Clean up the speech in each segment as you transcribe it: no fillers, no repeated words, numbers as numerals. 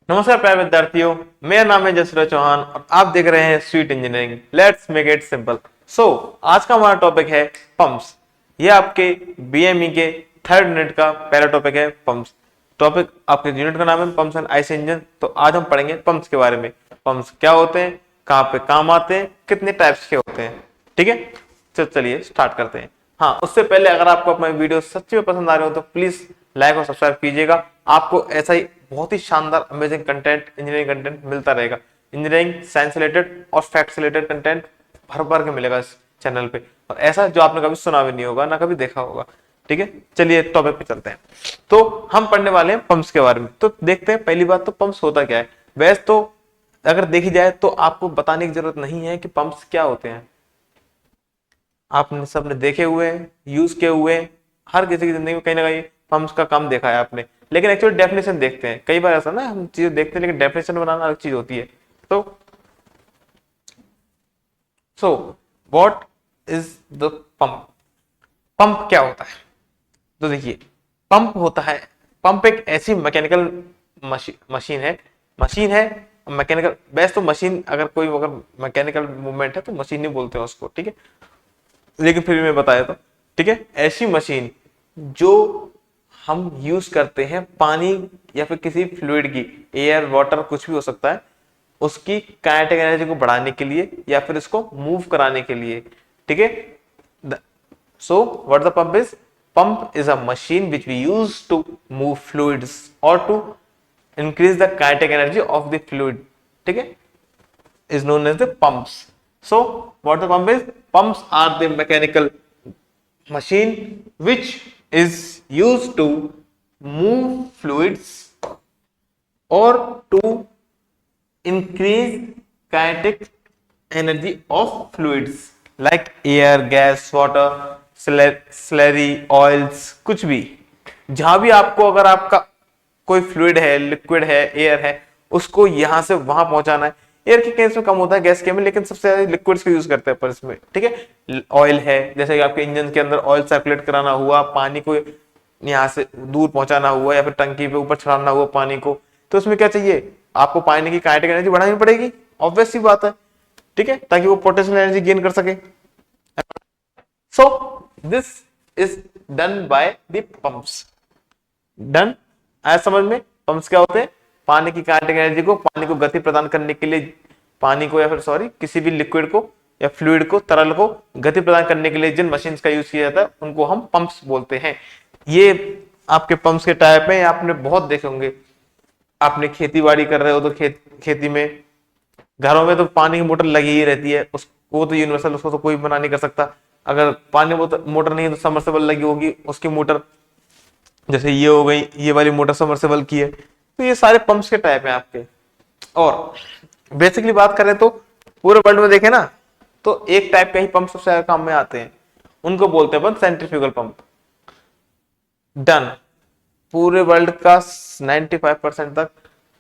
नमस्कार प्यारे विद्यार्थियों। मेरा नाम है जसराज चौहान और आप देख रहे हैं sweet engineering. Let's make it simple. So आज का हमारा टॉपिक है पंप्स। ये आपके बीएमई के थर्ड यूनिट का पहला टॉपिक है पंप्स। टॉपिक आपके यूनिट का नाम है पंप्स एंड आईसी इंजन। तो आज हम पढ़ेंगे पंप्स के बारे में। पंप्स क्या होते हैं, कहाँ पे काम आते हैं, कितने टाइप्स के होते हैं। ठीक है, तो चलिए स्टार्ट करते हैं। हाँ, उससे पहले अगर आपको अपना वीडियो सच्ची में पसंद आ रहे हो तो प्लीज लाइक और सब्सक्राइब कीजिएगा। आपको ऐसा ही बहुत ही शानदार अमेजिंग कंटेंट, इंजीनियरिंग कंटेंट मिलता रहेगा। इंजीनियरिंग साइंस रिलेटेड और फैक्ट्स रिलेटेड कंटेंट भर भर के मिलेगा इस चैनल पे, और ऐसा जो आपने कभी सुना भी नहीं होगा ना कभी देखा होगा। ठीक है, चलिए टॉपिक पे चलते हैं। तो हम पढ़ने वाले हैं पंप्स के बारे में। तो देखते हैं, पहली बात तो पंप्स होता क्या है। वैसे तो अगर देखी जाए तो आपको बताने की जरूरत नहीं है कि पंप्स क्या होते हैं। आपने सबने देखे हुए हैं, यूज किए हुए हैं। हर किसी की जिंदगी में कहीं ना कहीं पंप्स का काम देखा है आपने। लेकिन एक्चुअली डेफिनेशन देखते हैं, कई बार ऐसा ना हम चीजें देखते हैं लेकिन डेफिनेशन बनाना अलग चीज होती है। तो so what is the pump. Pump क्या होता है, तो देखिए पंप होता है, पंप एक ऐसी मैकेनिकल मशीन है मैकेनिकल। बेस्ट तो मशीन, अगर कोई अगर मैकेनिकल मूवमेंट है तो मशीन ही बोलते हैं उसको। ठीक है, लेकिन फिर भी मैं बताया तो ठीक है, ऐसी मशीन जो हम यूज करते हैं पानी या फिर किसी फ्लूइड की, एयर वाटर कुछ भी हो सकता है, उसकी काइनेटिक एनर्जी को बढ़ाने के लिए या फिर इसको मूव कराने के लिए। ठीक है, so what the pump is? Pump is a machine which we use to move fluids or to increase the kinetic energy of the fluid. ठीक है, is known as the pumps. So what the pump is? Pumps are the mechanical machine which is used to move fluids or to increase kinetic energy of fluids like air, gas, water, slurry, oils, कुछ भी। जहां भी आपको, अगर आपका कोई fluid है, liquid है, एयर है, उसको यहां से वहां पहुंचाना है। एयर के केस में कम होता है, गैस के में, लेकिन सबसे ज्यादा लिक्विड्स को यूज करते हैं पर इसमें। ठीक है, ऑयल है, जैसे कि आपके इंजन के अंदर ऑयल सर्कुलेट कराना हुआ, पानी को यहाँ से दूर पहुंचाना हुआ या फिर टंकी पे ऊपर चढ़ाना हुआ पानी को, तो उसमें क्या चाहिए, आपको पानी की काइनेटिक एनर्जी बढ़ानी पड़ेगी। ऑब्वियस सी बात है। ठीक है, ताकि वो पोटेंशियल एनर्जी गेन कर सके। So this is done by the pumps. Done आया समझ में? पंप्स क्या होते हैं? पानी की काइनेटिक एनर्जी को, पानी को गति प्रदान करने के लिए, पानी को या फिर सॉरी किसी भी लिक्विड को या फ्लूइड को, तरल को गति प्रदान करने के लिए जिन मशीन्स का यूज किया जाता है उनको हम पंप्स बोलते हैं। ये आपके पंप्स के टाइप में आपने बहुत देखे होंगे। आपने खेती बाड़ी कर रहे हो तो खेती में, घरों में तो पानी की मोटर लगी ही रहती है, उसको तो यूनिवर्सल, उसको तो कोई मना नहीं कर सकता। अगर पानी मोटर नहीं है तो सबमर्सिबल लगी होगी उसकी मोटर, जैसे ये हो गई, ये वाली मोटर सबमर्सिबल की है। तो ये सारे पंप्स के टाइप हैं आपके। और बेसिकली बात करें तो पूरे वर्ल्ड में देखें ना, तो एक टाइप के ही पंप सबसे ज्यादा काम में आते हैं, उनको बोलते हैं सेंट्रीफ्यूगल पंप। डन। पूरे वर्ल्ड का 95% तक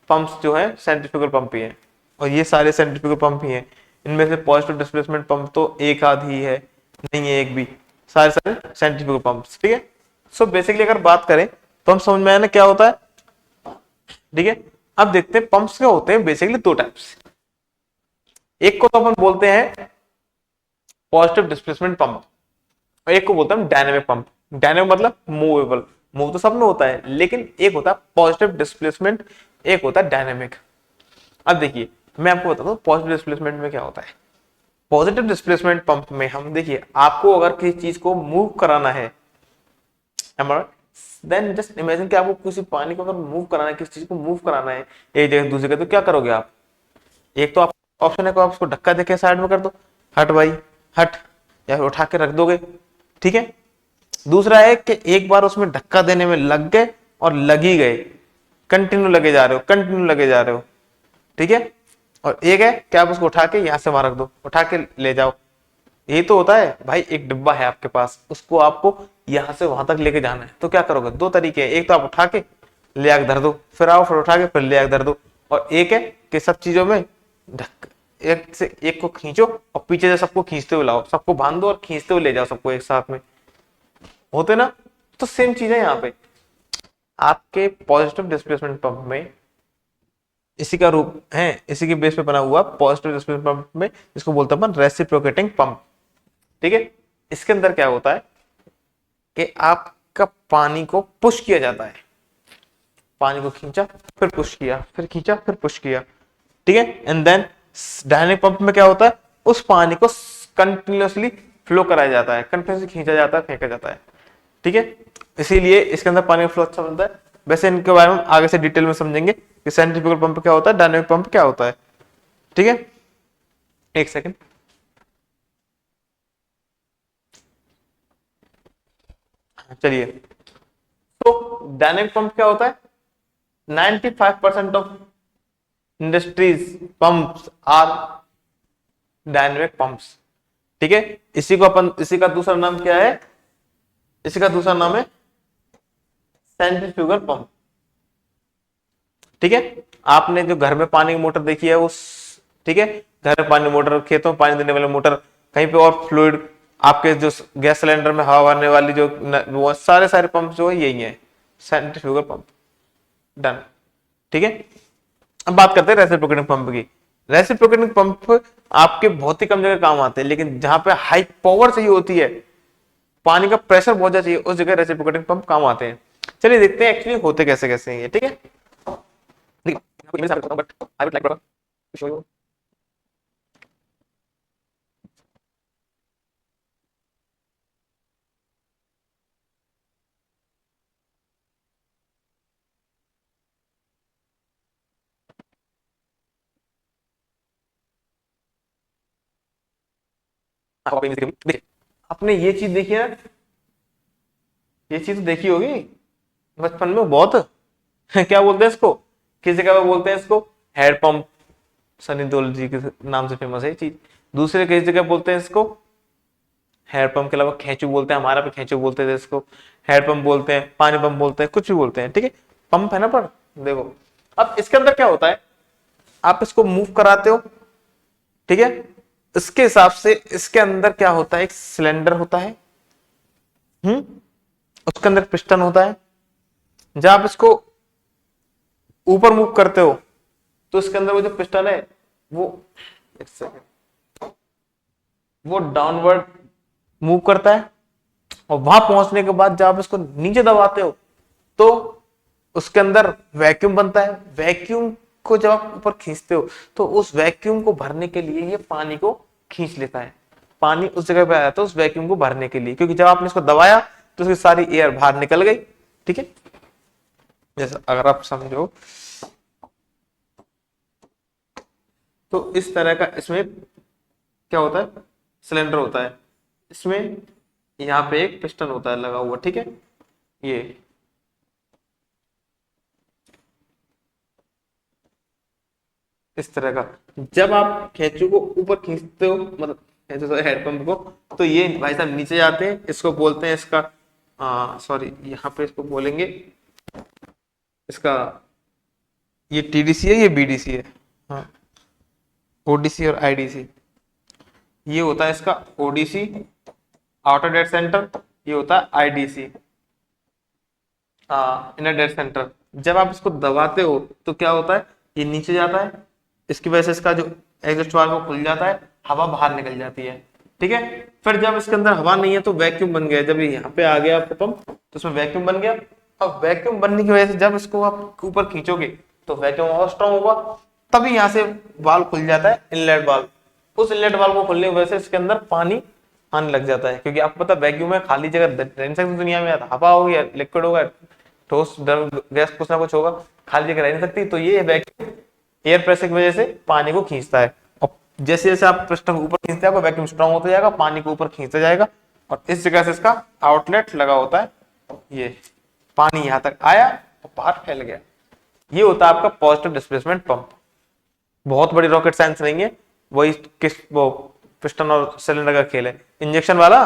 पंप्स जो है सेंट्रीफ्यूगल पंप ही है, और ये सारे सेंट्रीफ्यूगल पंप ही हैं। इनमें से पॉजिटिव डिस्प्लेसमेंट पंप तो एक आध ही है, नहीं है एक भी, सारे सारे सेंट्रीफ्यूगल पंप्स। ठीक है, सो बेसिकली अगर बात करें, पंप समझ में आया ना क्या होता है। ठीक है, अब देखते हैं पंप्स क्या होते हैं। बेसिकली दो टाइप्स, एक को तो अपन बोलते हैं पॉजिटिव डिस्प्लेसमेंट पंप और एक को बोलते हैं डायनेमिक पंप। डायनेमिक मतलब मूवेबल, मूव तो सब में होता है, लेकिन एक होता है पॉजिटिव डिस्प्लेसमेंट, एक होता है डायनेमिक। अब देखिए मैं आपको बताता हूँ पॉजिटिव डिस्प्लेसमेंट में क्या होता है। पॉजिटिव डिस्प्लेसमेंट पंप में हम, देखिए आपको अगर किसी चीज को मूव कराना है, देन जस्ट इमेजिन कि आपको किसी पानी को अगर मूव कराना है, किसी चीज को मूव कराना है एक जगह दूसरी जगह, तो क्या करोगे आप? एक तो आप ऑप्शन है कि आप उसको धक्का देके साइड में कर दो, हट भाई हट, या फिर उठा के रख दोगे। ठीक है, दूसरा है कि एक बार उसमें धक्का देने में लग गए और लग ही गए, कंटिन्यू लगे जा रहे हो, कंटिन्यू लगे जा रहे हो। ठीक है, और एक है कि आप उसको उठा के यहां से वहां रख दो, उठा के ले जाओ। यही तो होता है भाई, एक डिब्बा है आपके पास, उसको आपको यहां से वहां तक लेके जाना है, तो क्या करोगे? दो तरीके हैं, एक तो आप उठा के ले आके धर दो, फिर आओ, फिर उठा के फिर ले आके धर दो। और एक है कि सब चीजों में एक से एक को खींचो और पीछे से सबको खींचते हुए लाओ, सबको बांध दो और खींचते हुए ले जाओ सबको एक साथ में, होते ना। तो सेम चीज है यहाँ पे। आपके पॉजिटिव डिस्प्लेसमेंट पंप में इसी का रूप है, इसी के बेस पे बना हुआ पॉजिटिव डिस्प्लेसमेंट पंप में, इसको बोलते हैं अपन रेसिप्रोकेटिंग पंप। ठीक है, इसके अंदर क्या होता है कि आपका पानी को पुश किया जाता है, पानी को खींचा फिर पुश किया, फिर खींचा फिर पुश किया। ठीक है, एंड देन डायनेमिक पंप में क्या होता है, उस पानी को कंटिन्यूअसली फ्लो कराया जाता है, कंटिन्यूअसली खींचा जाता है, फेंका जाता है। ठीक है, इसीलिए इसके अंदर पानी का फ्लो अच्छा बनता है। वैसे इनके बारे में आगे से डिटेल में समझेंगे कि सेंट्रीफ्यूगल पंप क्या होता है, डायनेमिक पंप क्या होता है। ठीक है, एक सेकेंड। चलिए, तो डायनेमिक पंप क्या होता है, 95% of industries pumps are dynamic pumps. ठीक है, इसी को अपन, इसी का दूसरा नाम क्या है, इसी का दूसरा नाम है सेंट्रीफ्यूगल पंप। ठीक है, आपने जो घर में पानी की मोटर देखी है उस, ठीक है, घर में पानी मोटर, खेतों में पानी देने वाली मोटर, कहीं पे और फ्लूइड, आपके जो गैस सिलेंडर में हवा भरने वाली जो वो सारे सारे पंप जो है यही है सेंट्रीफ्यूगल पंप। डन। ठीक है, अब बात करते हैं रेसिप्रोकेटिंग पंप की। रेसिप्रोकेटिंग पंप आपके बहुत ही कम जगह काम आते हैं, लेकिन जहां पे हाई पावर चाहिए होती है, पानी का प्रेशर बहुत ज्यादा चाहिए, उस जगह रेसिप्रोकेटिंग पंप काम आते हैं। चलिए देखते हैं एक्चुअली होते कैसे कैसे हैं ये। ठीक है, but I would like to show you. देखिए, आपने ये चीज देखी है, ये चीज तो देखी होगी बचपन में बहुत। क्या बोलते हैं इसको, किस जगह पे बोलते हैं इसको, हेड पंप, सनी देओल जी के नाम से फेमस है ये चीज। दूसरे किस जगह बोलते हैं इसको, हेड पंप के अलावा खेचू बोलते हैं, हमारा पे खेचू बोलते थे इसको, हेड पंप बोलते हैं, पानी पंप बोलते हैं, कुछ भी बोलते हैं। ठीक है, पंप है ना, पर देखो अब इसके अंदर क्या होता है, आप इसको मूव कराते हो। ठीक है, इसके हिसाब से इसके अंदर क्या होता है, एक सिलेंडर होता है, उसके अंदर पिस्टन होता है। जब आप इसको ऊपर मूव करते हो तो इसके अंदर वो जो पिस्टन है वो, एक सेकेंड, वो डाउनवर्ड मूव करता है, और वहां पहुंचने के बाद जब आप इसको नीचे दबाते हो तो उसके अंदर वैक्यूम बनता है। वैक्यूम को जब आप ऊपर खींचते हो तो उस वैक्यूम को भरने के लिए ये पानी को खींच लेता है, पानी उस जगह पे आया था उस वैक्यूम को भरने के लिए, क्योंकि जब आपने इसको दबाया तो उसकी सारी एयर बाहर निकल गई। ठीक है, जैसा अगर आप समझो तो इस तरह का इसमें क्या होता है, सिलेंडर होता है, इसमें यहाँ पे एक पिस्टन होता है लगा हुआ। ठीक है, ये इस तरह का, जब आप खेचू को ऊपर खींचते हो, मतलब हेड पंप को, तो ये भाई साहब नीचे जाते हैं, इसको बोलते हैं इसका, सॉरी यहाँ पे इसको बोलेंगे इसका, ये टीडीसी है, ये बीडीसी है, हाँ, ओडीसी और आईडीसी। ये होता है इसका ओडीसी, आउटर डेड सेंटर, ये होता है आईडीसी, इनर डेड सेंटर। जब आप इसको दबाते हो तो क्या होता है, ये नीचे जाता है, इसकी वजह से इसका जो एग्जॉस्ट वाल्व वो खुल जाता है, हवा बाहर निकल जाती है। ठीक है, फिर जब इसके अंदर हवा नहीं है तो वैक्यूम बन गया, जब ये यहाँ पे आ गया आपका पंप तो उसमें वैक्यूम बन गया। अब वैक्यूम बनने की वजह से जब इसको आप ऊपर खींचोगे तो वैक्यूम और स्ट्रॉन्ग होगा, तभी यहाँ से वाल्व खुल जाता है, इनलेट वाल्व। उस इनलेट वाल्व को खुलने की वजह से इसके अंदर पानी आने लग जाता है, क्योंकि आपको पता वैक्यूम में खाली जगह रह नहीं सकती दुनिया में, हवा होगी, लिक्विड होगा, ठोस गैस कुछ ना कुछ होगा, खाली जगह रह नहीं सकती। तो ये वैक्यूम एयर प्रेशर की वजह से पानी को खींचता है, और जैसे जैसे आप पिस्टन को ऊपर खींचते हैं वैक्यूम स्ट्रांग होता जाएगा, पानी को ऊपर खींचता जाएगा, और इस जगह से इसका आउटलेट लगा होता है, ये पानी यहां तक आया और बाहर फैल गया। ये होता है आपका पॉजिटिव डिस्प्लेसमेंट पंप। बहुत बड़ी रॉकेट साइंस नहीं है, वही किस वो पिस्टन और सिलेंडर का खेल है। इंजेक्शन वाला,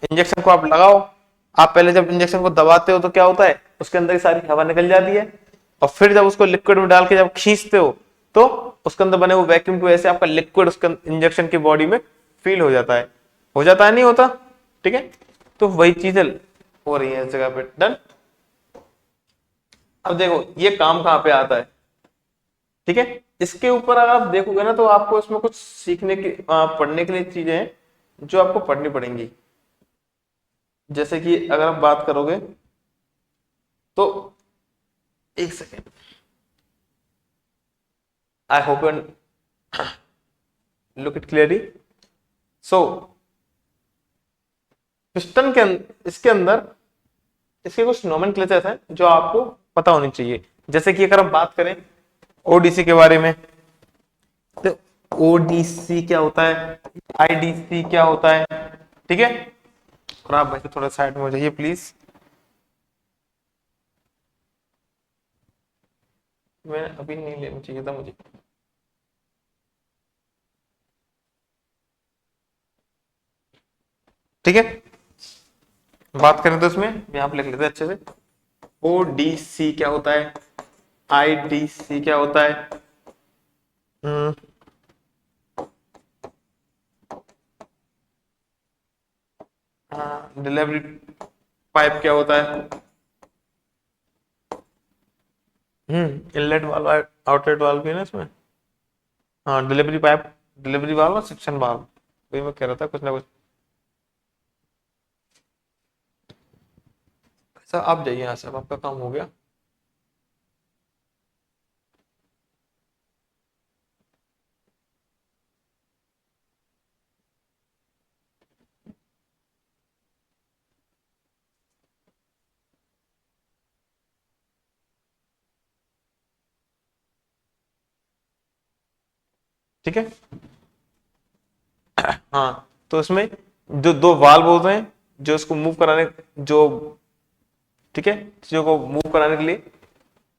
इंजेक्शन को आप लगाओ, आप पहले जब इंजेक्शन को दबाते हो तो क्या होता है, उसके अंदर की सारी हवा निकल जाती है, और फिर जब उसको लिक्विड में डाल के जब खींचते हो तो उसके अंदर बने हुए वैक्यूम की वजह से आपका लिक्विड उसके इंजेक्शन की बॉडी में फील हो जाता है, नहीं होता। ठीक है, तो वही चीजें हो रही है इस जगह पे। डन। अब देखो ये काम कहां पे आता है, ठीक है। इसके ऊपर अगर आप देखोगे ना तो आपको इसमें कुछ सीखने की पढ़ने के लिए चीजें हैं जो आपको पढ़नी पड़ेंगी। जैसे कि अगर आप बात करोगे तो एक second, I hope you look it clearly. So piston के इसके अंदर इसके कुछ नोमेनक्लेचर्स हैं जो आपको पता होनी चाहिए। जैसे कि अगर हम बात करें ओडीसी के बारे में, तो ओडीसी क्या होता है, आईडीसी क्या होता है, ठीक है। और आप वैसे थोड़ा साइड में हो जाइए प्लीज, मैं अभी नहीं लेना चाहिए था मुझे। ठीक है, बात करें तो इसमें यहाँ पे लिख लेते हैं अच्छे से। ओडीसी क्या होता है, आईडीसी क्या होता है, डिलीवरी पाइप क्या होता है, इनलेट वाल्व आउटलेट वाल्व भी है ना इसमें। हाँ डिलीवरी पाइप, डिलीवरी वाल्व और सक्शन वाल्व, वही मैं कह रहा था कुछ ना कुछ। सर आप जाइए यहाँ से, अब आपका काम हो गया। ठीक है, हाँ तो इसमें जो दो वाल्व होते हैं जो इसको मूव कराने, जो ठीक है चीजों को मूव कराने के लिए,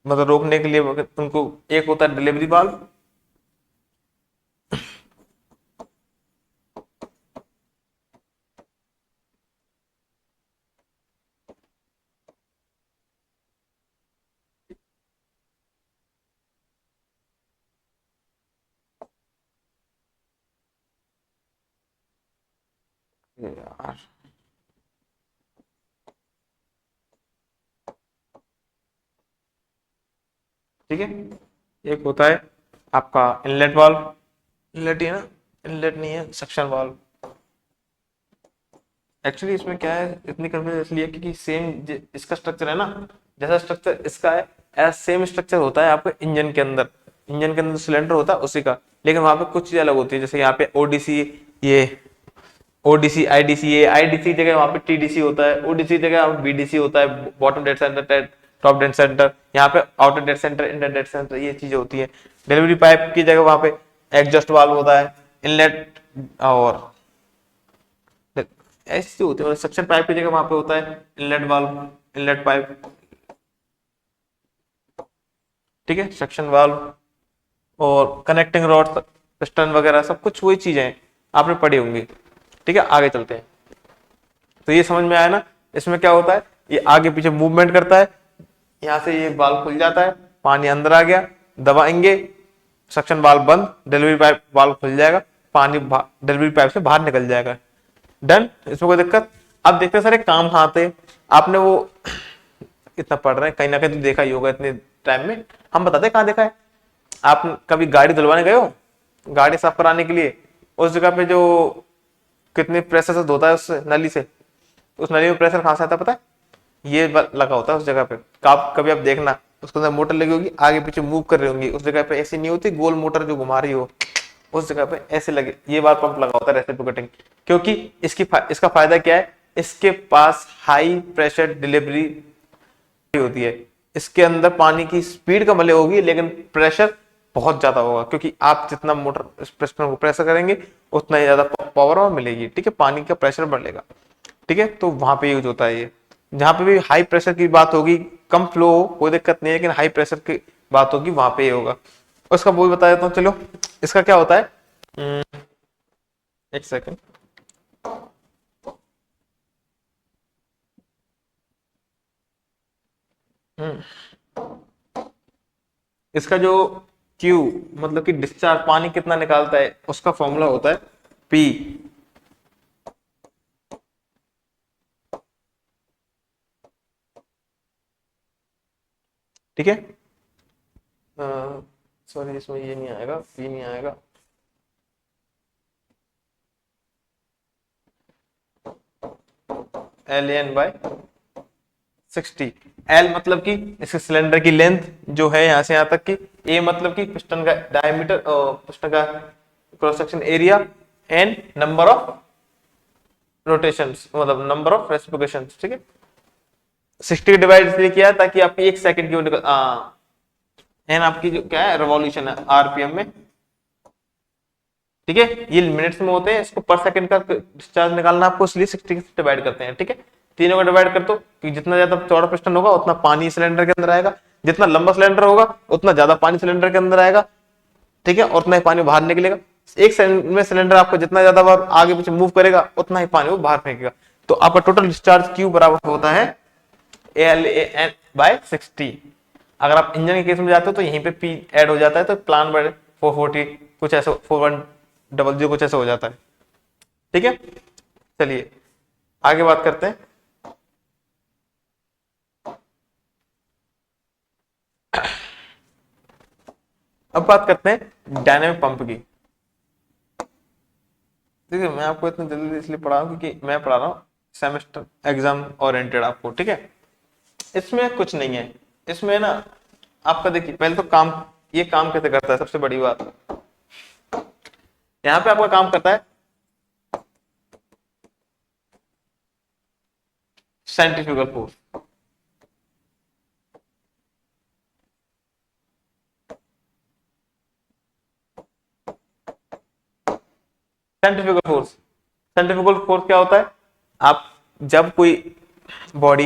मतलब रोकने के लिए उनको, एक होता है डिलीवरी वाल्व। यार ठीक है, एक होता है आपका इनलेट वाल्व, इनलेट ही है ना, इनलेट नहीं है, सक्शन वाल्व। एक्चुअली इसमें क्या है, इतनी कंफ्यूजन इसलिए क्योंकि सेम इसका स्ट्रक्चर है ना, जैसा स्ट्रक्चर इसका है ऐसा सेम स्ट्रक्चर होता है आपके इंजन के अंदर। इंजन के अंदर सिलेंडर होता है उसी का, लेकिन वहां पे कुछ चीजें अलग होती है। जैसे यहाँ पे ओडीसी, ये ओडीसी आईडीसी, ये आईडीसी जगह वहां पे टीडीसी होता है, ओडीसी जगह बीडीसी होता है, bottom dead centre, top dead centre. यहाँ पे outer dead centre, inter dead centre, ये चीजें होती है। डिलीवरी पाइप की जगह वहां पे एग्जॉस्ट वाल्व होता है, इनलेट और ऐसी चीजें होती है। सक्शन पाइप की जगह वहां पे होता है इनलेट वाल्व, इनलेट पाइप, ठीक है, सक्शन वाल्व और कनेक्टिंग रॉड, पिस्टन वगैरह सब कुछ वही चीजें हैं, आपने पढ़ी होंगी। ठीक है, आगे चलते हैं। तो ये समझ में आया ना, इसमें क्या होता है, ये आगे पीछे मूवमेंट करता है। यहाँ से ये वाल्व खुल जाता है, पानी अंदर आ गया, दबाएंगे, सक्शन वाल्व बंद, डिलीवरी पाइप वाल्व खुल जाएगा, पानी डिलीवरी पाइप से बाहर निकल जाएगा। डन, इसमें कोई दिक्कत। अब देखते हैं सारे काम कहाँ आते हैं। आपने वो इतना पढ़ रहे हैं, कहीं ना कहीं तो देखा ही होगा इतने टाइम में। हम बताते हैं कहाँ देखा है। आप कभी गाड़ी धुलवाने गए हो, गाड़ी साफ कराने के लिए, उस जगह पे जो कितने प्रेशर से धोता है उस नली से, उस नली में प्रेशर कहाँ से आता है पता है, ये लगा होता है उस जगह पे। कभी आप देखना उसके अंदर मोटर लगी होगी, आगे पीछे मूव कर रही होंगी, उस जगह पे ऐसी नहीं होती गोल मोटर जो घुमा रही हो, उस जगह पे ऐसे लगे, ये बार पंप लगा होता है रेसिप्रोकेटिंग। क्योंकि इसका फायदा क्या है, इसके पास हाई प्रेशर डिलीवरी होती है। इसके अंदर पानी की स्पीड कम भले होगी लेकिन प्रेशर बहुत ज्यादा होगा, क्योंकि आप जितना मोटर पिस्टन को प्रेशर करेंगे उतना ही ज्यादा पावर और मिलेगी। ठीक है, पानी का प्रेशर बढ़ेगा। ठीक है, तो वहां पे यूज होता है ये। जहां पे भी हाई प्रेशर की बात होगी, कम फ्लो हो कोई दिक्कत नहीं है, लेकिन हाई प्रेशर की बात होगी वहां पे ये होगा। उसका वो भी बता देता हूँ चलो। इसका क्या होता है, एक सेकंड। इसका जो क्यू, मतलब कि डिस्चार्ज पानी कितना निकालता है, उसका फॉर्मूला होता है पी। ठीक है, सॉरी इसमें ये नहीं आएगा, पी नहीं आएगा। L N by 60। एल मतलब कि इसके सिलेंडर की लेंथ जो है यहाँ से यहाँ तक की, ए मतलब कि पिस्टन का डायमीटर, पिस्टन का cross section area, N number of rotations मतलब नंबर ऑफ रेसिप्रोकेशंस, ठीक है। 60 डिवाइड इसलिए किया ताकि आपकी एक सेकंड की निकल, एन आपकी जो क्या है रिवॉल्यूशन है आरपीएम में, ठीक है। ये मिनट्स में होते हैं, इसको पर सेकंड का डिस्चार्ज निकालना आपको, इसलिए 60 से डिवाइड करते हैं, ठीक है। तीनों का डिवाइड कर दो कि जितना ज्यादा चौड़ा पिस्टन होगा उतना पानी सिलेंडर के अंदर आएगा, जितना लंबा सिलेंडर होगा उतना ज्यादा पानी सिलेंडर के अंदर आएगा, ठीक है, और उतना ही पानी बाहर निकलेगा। एक सेकंड में सिलेंडर आपको जितना ज्यादा बार आगे पीछे मूव करेगा उतना ही पानी वो बाहर फेंकेगा। तो आपका टोटल डिस्चार्ज क्यू बराबर होता है एल एन बाय 60। अगर आप इंजन के केस में जाते हो तो यहीं पे पी ऐड हो जाता है, तो प्लान बाय 440 कुछ ऐसा 4100 कुछ ऐसा हो जाता है, ठीक है। चलिए आगे बात करते हैं। अब बात करते हैं डायनेमिक पंप की। देखिए मैं आपको इतना जल्दी इसलिए पढ़ा हूं क्योंकि मैं पढ़ा रहा हूँ सेमेस्टर एग्जाम ओरिएंटेड आपको, ठीक है। इसमें कुछ नहीं है, इसमें ना आपका देखिए पहले तो काम, ये काम कैसे करता है सबसे बड़ी बात। यहाँ पे आपका काम करता है centrifugal force. Centrifugal force, centrifugal force क्या होता है, आप जब कोई बॉडी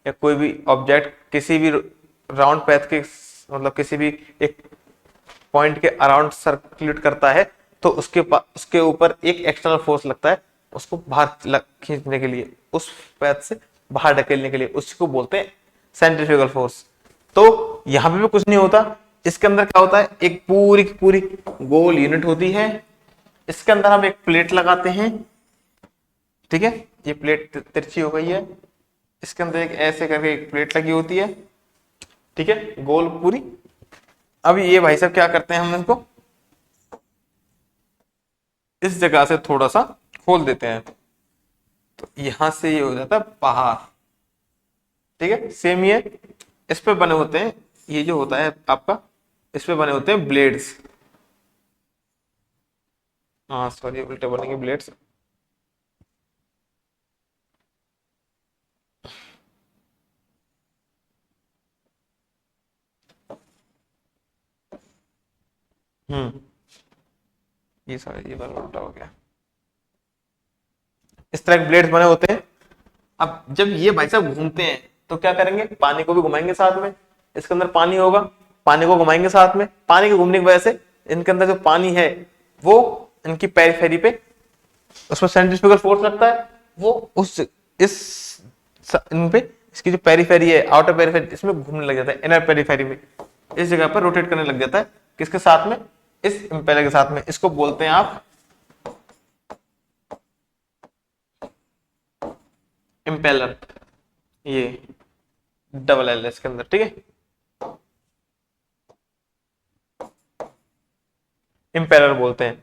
या कोई भी ऑब्जेक्ट किसी भी राउंड पैथ के मतलब किसी भी एक पॉइंट के अराउंड सर्कुलेट करता है तो उसके ऊपर एक एक्सटर्नल फोर्स लगता है उसको बाहर खींचने के लिए, उस पैथ से बाहर ढकेलने के लिए, उसी को बोलते हैं सेंट्रीफ्यूगल फोर्स। तो यहां पे भी कुछ नहीं होता, इसके अंदर क्या होता है, एक पूरी की पूरी गोल यूनिट होती है, इसके अंदर हम एक प्लेट लगाते हैं, ठीक है। ये प्लेट तिरछी हो गई है, इसके अंदर एक ऐसे करके एक प्लेट लगी होती है, ठीक है, गोल पूरी। अब ये भाई साहब क्या करते हैं, हम इसको इस जगह से थोड़ा सा खोल देते हैं, तो यहां से ये हो जाता है बाहर, ठीक है। सेम ये इस पे बने होते हैं, ये जो होता है आपका इस पे बने होते हैं ब्लेड्स, हाँ सॉरी उल्टे बनेंगे ब्लेड्स। ये सारे ये बार उल्टा हो गया, इस तरह के ब्लेड्स बने होते हैं। अब जब ये भाई साहब घूमते हैं तो क्या करेंगे, पानी को भी घुमाएंगे साथ में, इसके अंदर पानी होगा, पानी को घुमाएंगे साथ में, पानी के घूमने की वजह से इनके अंदर जो पानी है वो इनकी पेरिफेरी पे, उसमें सेंट्रीफ्यूगल फोर्स लगता है, वो उस इस इन पे इसकी जो पेरिफेरी है आउटर पेरिफेरी इसमें घूमने लग जाता है, इनर पेरिफेरी में इस जगह पर रोटेट करने लग जाता है, किसके साथ में, इस इंपेलर के साथ में। इसको बोलते हैं आप इंपेलर, ये डबल एल इसके अंदर, ठीक है, इंपेलर बोलते हैं।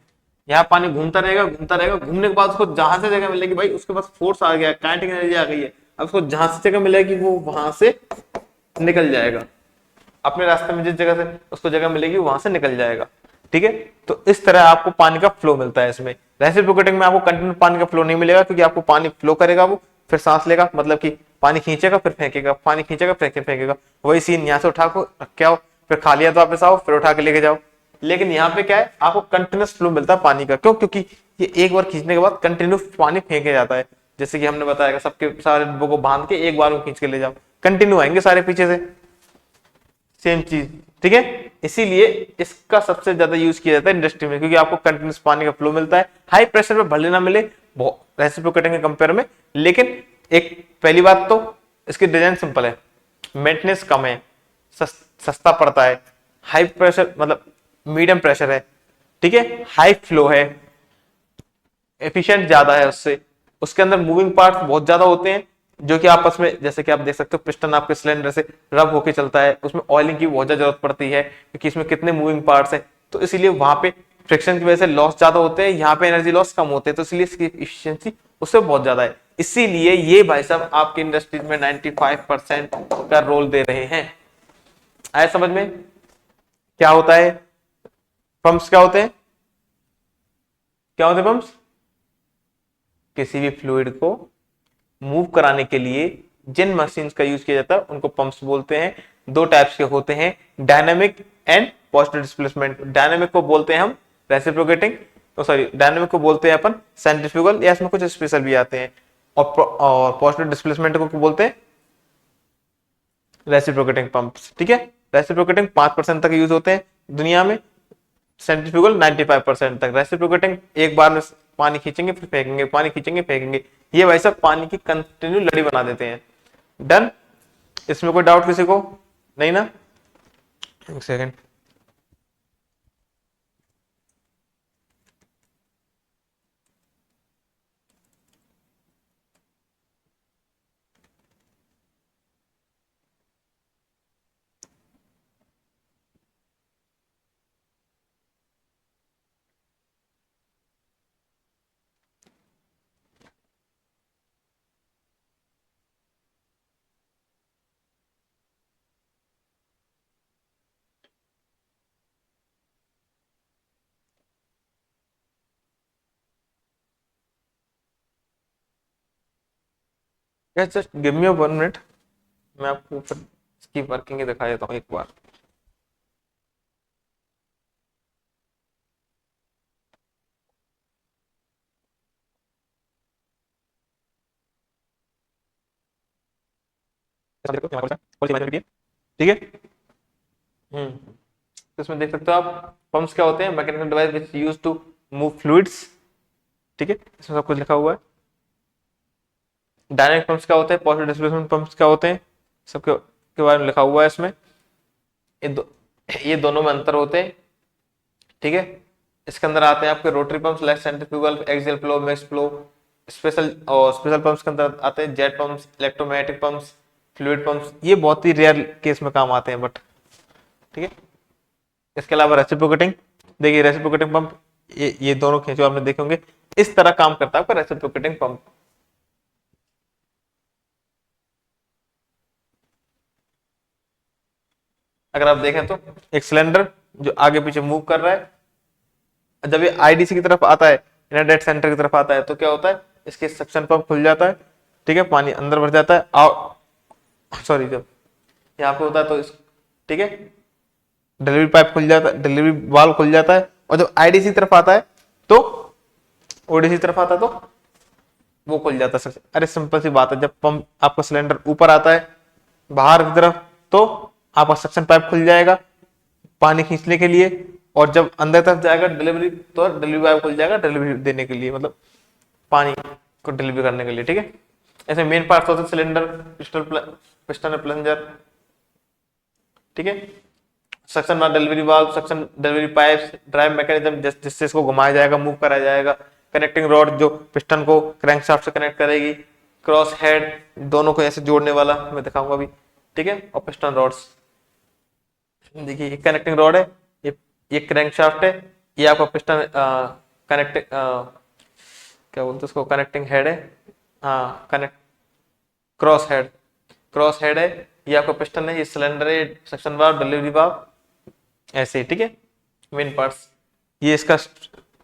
यहाँ पानी घूमता रहेगा घूमता रहेगा, घूमने के बाद उसको जहां से जगह मिलेगी भाई उसके पास फोर्स आ गया, काइनेटिक एनर्जी आ गई है, अब उसको जहां से जगह मिलेगी वो वहां से निकल जाएगा, अपने रास्ते में जिस जगह से उसको जगह मिलेगी वहां से निकल जाएगा, ठीक है। तो इस तरह आपको पानी का फ्लो मिलता है इसमें। रेसिप्रोकेटिंग में आपको कंटिन्यू पानी का फ्लो नहीं मिलेगा, क्योंकि आपको पानी फ्लो करेगा वो, फिर सांस लेगा, मतलब कि पानी खींचेगा फिर फेंकेगा, पानी खींचेगा फिर फेंकेगा, वही सीन यहाँ से उठा को रख के आओ, फिर खा लिया तो वापस आओ, फिर उठा के लेके जाओ। लेकिन यहाँ पे क्या है, आपको कंटिन्यूस फ्लो मिलता है पानी का, क्यों, क्योंकि ये एक बार खींचने के बाद कंटिन्यू पानी फेंके जाता है, जैसे कि हमने बताया सबके सारे डिब्बों को बांध के एक बार में खींच के ले जाओ, कंटिन्यू आएंगे सारे पीछे से, सेम चीज, ठीक है। इसीलिए इसका सबसे ज्यादा यूज किया जाता है इंडस्ट्री में, क्योंकि आपको कंटिन्यूस पानी का फ्लो मिलता है, हाई प्रेशर पे भले ना मिले रेसिप्रोकेटिंग के कंपेयर में, लेकिन एक पहली बात तो इसकी डिजाइन सिंपल है, मेंटेनेंस कम है, सस्ता पड़ता है, हाई प्रेशर मतलब मीडियम प्रेशर है, ठीक है, हाई फ्लो है, एफिशिएंट ज्यादा है उससे, उसके अंदर मूविंग पार्ट्स बहुत ज्यादा होते हैं, जो कि आपस में, जैसे कि आप देख सकते हो, पिस्टन आपके सिलेंडर से रब होके चलता है, उसमें ऑयलिंग की बहुत ज्यादा जरूरत पड़ती है क्योंकि इसमें कितने मूविंग पार्ट्स हैं, तो इसीलिए वहां पे फ्रिक्शन की वजह से लॉस ज्यादा होते हैं, यहाँ पे एनर्जी लॉस कम होते हैं, तो इसलिए इसकी एफिशिएंसी उससे बहुत ज्यादा है। इसीलिए ये भाई साहब आपकी इंडस्ट्रीज में 95% का रोल दे रहे हैं। आया समझ में? क्या होता है पंप्स? क्या होते हैं? क्या होते हैं पंप्स? किसी भी फ्लूइड को मूव कराने के लिए जिन मशीन्स का यूज किया जाता है उनको पंप्स बोलते हैं। दो टाइप्स के होते हैं, dynamic and positive displacement. Dynamic को बोलते हैं हम रेसिप्रोकेटिंग, तो सॉरी, डायनामिक को बोलते हैं अपन सेंट्रीफ्यूगल, या इसमें कुछ स्पेशल भी आते हैं। और पॉजिटिव डिस्प्लेसमेंट को बोलते हैं रेसिप्रोकेटिंग पंप्स। ठीक है, रेसिप्रोकेटिंग 5% तक यूज होते हैं दुनिया में, सेंट्रीफ्यूगल 95% तक। रेसिप्रोकेटिंग एक बार में पानी खींचेंगे फिर फेंकेंगे, पानी खींचेंगे फेंकेंगे, ये भाई सब पानी की कंटिन्यू लड़ी बना देते हैं। डन? इसमें कोई डाउट किसी को? नहीं ना? एक second. Just give me 1 minute, मैं आपको फिर इसकी वर्किंग दिखा देता हूँ एक बार। ठीक है। तो इसमें देख सकते हो आप, पंप्स क्या होते हैं? Mechanical device which use to move fluids. ठीक है, इसमें सब कुछ लिखा हुआ है। डायनेमिक पंप्स क्या होते हैं, पॉजिटिव डिस्प्लेसमेंट पंप्स क्या होते हैं, सबके के बारे में लिखा हुआ है इसमें। ये ये दोनों में अंतर होते हैं। ठीक है, इसके अंदर आते हैं आपके rotary pumps, like centrifugal, axial flow, mixed flow. Special pumps के अंदर आते हैं jet pumps, electromagnetic pumps, fluid pumps. ये बहुत ही रेयर केस में काम आते हैं बट ठीक है। इसके अलावा रेसिप्रोकेटिंग, देखिए रेसिप्रोकेटिंग पंप, ये दोनों खींचो आपने देखे होंगे, इस तरह काम करता है आपका रेसिप्रोकेटिंग पंप। अगर आप देखें तो एक सिलेंडर जो आगे पीछे मूव कर रहा है, जब ये आईडीसी की तरफ आता है, इनर डेड सेंटर की तरफ आता है, तो क्या होता है, इसके सक्शन पंप खुल जाता है। ठीक है, पानी अंदर भर जाता है। सॉरी, जब यहाँ पे होता है तो ठीक है, डिलीवरी पाइप खुल जाता है, डिलीवरी वाल्व खुल जाता है। और जब आईडीसी तरफ आता है तो ओडीसी तरफ आता है तो वो खुल जाता है। अरे सिंपल सी बात है, जब पंप आपका सिलेंडर ऊपर आता है बाहर की तरफ तो आपका सक्शन पाइप खुल जाएगा पानी खींचने के लिए, और जब अंदर तरफ जाएगा डिलीवरी, तो डिलीवरी पाइप खुल जाएगा डिलीवरी देने के लिए, मतलब पानी को डिलीवरी करने के लिए। ठीक है, ऐसे मेन पार्ट्स होते हैं सिलेंडर, पिस्टन प्लंजर। ठीक है, suction delivery valve, suction delivery pipes, drive mechanism जिससे इसको घुमाया जाएगा, मूव कराया जाएगा, कनेक्टिंग रॉड जो पिस्टन को क्रैंकशाफ्ट से कनेक्ट करेगी, क्रॉस हेड दोनों को ऐसे जोड़ने वाला मैं दिखाऊंगा अभी। ठीक है, और पिस्टन रॉड्स, देखिए ये कनेक्टिंग रॉड है, ये क्रैंकशाफ्ट है, ये आपका पिस्टन कनेक्ट क्या बोलते हैं उसको, कनेक्टिंग हेड है, हाँ connect, cross head, cross head है, ये आपका पिस्टन है, ये सिलेंडर है, सक्शन वाल्व, डिलीवरी वाल्व, ऐसे। ठीक है, मेन पार्ट्स, ये इसका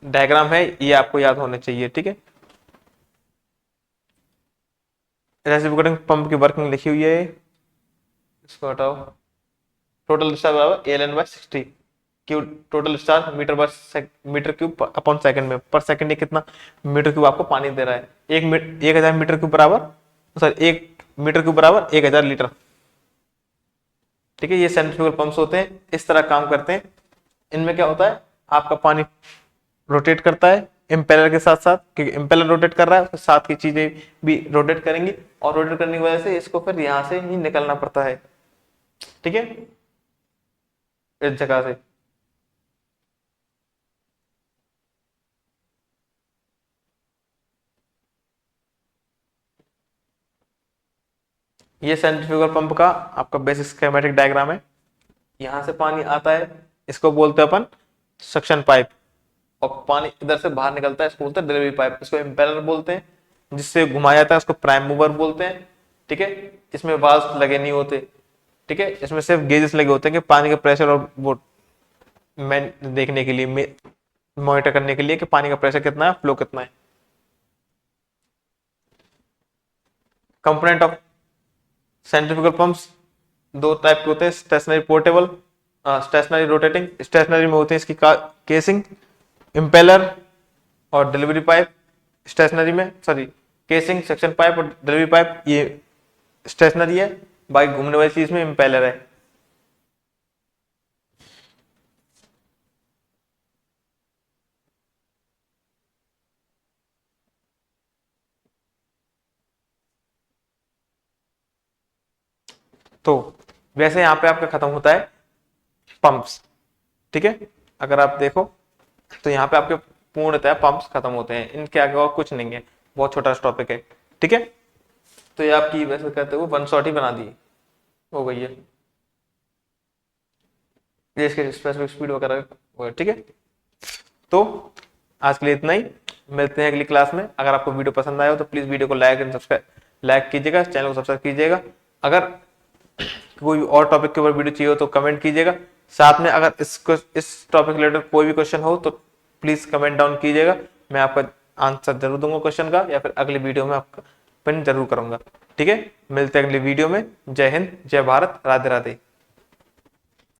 डायग्राम है, ये आपको याद होने चाहिए। ठीक है, रेसिप्रोकेटिंग पंप की वर्किंग लिखी हुई है, इसको हटाओ। टोटल डिस्चार्ज बराबर L N by 60 cube, total discharge metre cube upon second में, पर सेकंड ये कितना मीटर क्यूब आपको पानी दे रहा है। 1000 मीटर क्यूब बराबर, सॉरी 1 मीटर क्यूब बराबर 1000 लीटर। ठीक है, ये सेंट्रीफ्यूगल पंप्स होते हैं, इस तरह काम करते हैं। इनमें क्या होता है, आपका पानी रोटेट करता है इम्पेलर के साथ साथ, क्योंकि इम्पेलर रोटेट कर रहा है उसके साथ की चीजें भी रोटेट करेंगी, और रोटेट करने की वजह से इसको फिर यहां से ही निकलना पड़ता है। ठीक है, इस जगह से। ये सेंट्रीफ्यूगल पंप का आपका बेसिक स्कीमेटिक डायग्राम है। यहां से पानी आता है, इसको बोलते हैं अपन सक्शन पाइप, और पानी इधर से बाहर निकलता है, इसको बोलते हैं डिलीवरी पाइप। इसको इम्पेलर बोलते हैं, जिससे घुमाया जाता है, उसको प्राइम मूवर बोलते हैं। ठीक है, इसमें वाल्व लगे नहीं होते। ठीक है, इसमें सिर्फ गेजेस लगे होते हैं कि पानी का प्रेशर और वो मैं देखने के लिए, मॉनिटर करने के लिए कि पानी का प्रेशर कितना है, फ्लो कितना है। कंपोनेंट ऑफ सेंट्रीफ्यूगल पंप्स दो टाइप के होते हैं, stationary portable, stationary rotating. Stationary में होते हैं इसकी केसिंग, इम्पेलर और डिलीवरी पाइप। स्टेशनरी में सॉरी, केसिंग, सक्शन पाइप और डिलीवरी पाइप ये स्टेशनरी है, बाकी घूमने वाली चीज में इम्पेलर है। तो वैसे यहाँ पे आपका खत्म होता है पंप्स। ठीक है, अगर आप देखो तो यहाँ पे आपके पूर्णतः पंप्स खत्म होते हैं, इनके आगे और कुछ नहीं है, बहुत छोटा टॉपिक है। ठीक है, तो ये आपकी वैसे कहते हुए 1 शॉट ही बना दी हो गई है, ये इसके स्पेसिफिक स्पीड वगैरह। ठीक है, तो आज के लिए इतना ही, मिलते हैं अगली क्लास में। अगर आपको वीडियो पसंद आया हो तो प्लीज वीडियो को लाइक एंड सब्सक्राइब, लाइक कीजिएगा, चैनल को सब्सक्राइब कीजिएगा। अगर कोई और टॉपिक के ऊपर वीडियो चाहिए हो तो कमेंट कीजिएगा। साथ में अगर इस टॉपिक रिलेटेड कोई भी क्वेश्चन हो तो प्लीज कमेंट डाउन कीजिएगा, मैं आपका आंसर जरूर दूंगा क्वेश्चन का, या फिर अगली वीडियो में आपका पिन जरूर करूंगा। ठीक है, मिलते हैं अगली वीडियो में। जय हिंद, जय भारत, राधे राधे।